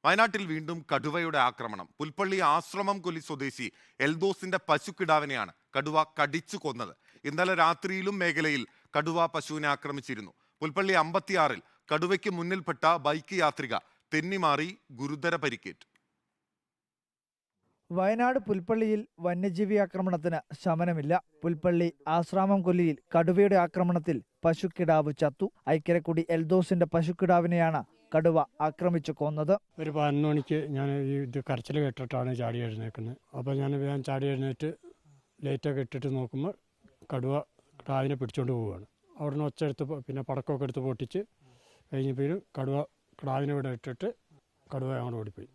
വയനാട്ടിൽ വീണ്ടും കടുവയുടെ ആക്രമണം. പുൽപ്പള്ളി ആശ്രമം കൊല്ലി സ്വദേശി എൽദോസിന്റെ പശുക്കിടാവിനെയാണ് കടുവ കടിച്ചു കൊന്നത്. ഇന്നലെ രാത്രിയിലും മേഖലയിൽ കടുവ പശുവിനെ ആക്രമിച്ചിരുന്നു. പുൽപ്പള്ളി 56-ൽ കടുവയ്ക്ക് മുന്നിൽപ്പെട്ട ബൈക്ക് യാത്രിക തെന്നിമാറി ഗുരുതര പരിക്കേറ്റു. വയനാട് പുൽപ്പള്ളിയിൽ വന്യജീവി ആക്രമണത്തിന് ശമനമില്ല. പുൽപ്പള്ളി ആശ്രാമം കൊല്ലിയിൽ കടുവയുടെ ആക്രമണത്തിൽ പശുക്കിടാവ് ചത്തു. ഐക്കരക്കുടി എൽദോസിന്റെ പശുക്കിടാവിനെയാണ് കടുവ ആക്രമിച്ചു കൊന്നത്. ഒരു 11 മണിക്ക് ഞാൻ ഇത് കരച്ചിൽ കേട്ടിട്ടാണ് ചാടി എഴുന്നേക്കുന്നത്. അപ്പോൾ ഞാൻ ചാടി എഴുന്നേറ്റ് ലൈറ്റൊക്കെ ഇട്ടിട്ട് നോക്കുമ്പോൾ കടുവ കിടാവിനെ പിടിച്ചുകൊണ്ട് പോവുകയാണ്. അവിടുന്ന് ഒച്ച എടുത്ത് പിന്നെ പടക്കമൊക്കെ എടുത്ത് പൊട്ടിച്ച് കഴിഞ്ഞപ്പോഴും കിടാവിനെ ഇവിടെ ഇട്ടിട്ട് കടുവ അങ്ങോട്ട് ഓടിപ്പോയി.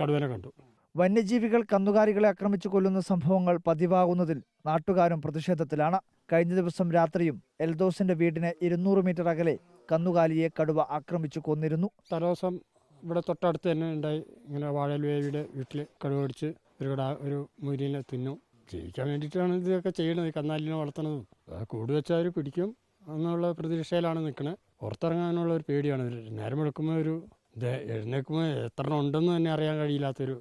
കടുവനെ കണ്ടു. വന്യജീവികൾ കന്നുകാലികളെ ആക്രമിച്ചു കൊല്ലുന്ന സംഭവങ്ങൾ പതിവാകുന്നതിൽ നാട്ടുകാരും പ്രതിഷേധത്തിലാണ്. കഴിഞ്ഞ ദിവസം രാത്രിയും എൽദോസിന്റെ വീടിന് 200 മീറ്റർ അകലെ കന്നുകാലിയെ കടുവ ആക്രമിച്ചു കൊന്നിരുന്നു. തലേദിവസം ഇവിടെ തൊട്ടടുത്ത് തന്നെ ഉണ്ടായി. ഇങ്ങനെ വാഴൽവേവിയുടെ വീട്ടിൽ കടുവ അടിച്ച് ഒരു മുരിനെ തിന്നു. ജീവിക്കാൻ വേണ്ടിയിട്ടാണ് ഇതൊക്കെ ചെയ്യണത്. കന്നാലിനെ വളർത്തുന്നതും കൂട് വെച്ചാൽ അവർ പിടിക്കും എന്നുള്ള പ്രതീക്ഷയിലാണ് നിൽക്കുന്നത്. പുറത്തിറങ്ങാനുള്ള ഒരു പേടിയാണ്. നേരം വെളുക്കുമ്പോൾ എഴുന്നേൽക്കുമ്പോൾ എത്ര ഉണ്ടെന്ന് തന്നെ അറിയാൻ കഴിയില്ലാത്തൊരു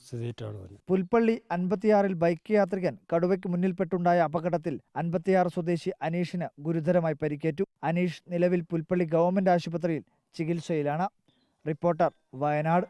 സ്ഥിതിയിട്ടാണ്. പുൽപ്പള്ളി 56-ൽ ബൈക്ക് യാത്രികൻ കടുവയ്ക്ക് മുന്നിൽപ്പെട്ടുണ്ടായ അപകടത്തിൽ 56 സ്വദേശി അനീഷിന് ഗുരുതരമായി പരിക്കേറ്റു. അനീഷ് നിലവിൽ പുൽപ്പള്ളി ഗവൺമെന്റ് ആശുപത്രിയിൽ ചികിത്സയിലാണ്. റിപ്പോർട്ടർ, വയനാട്.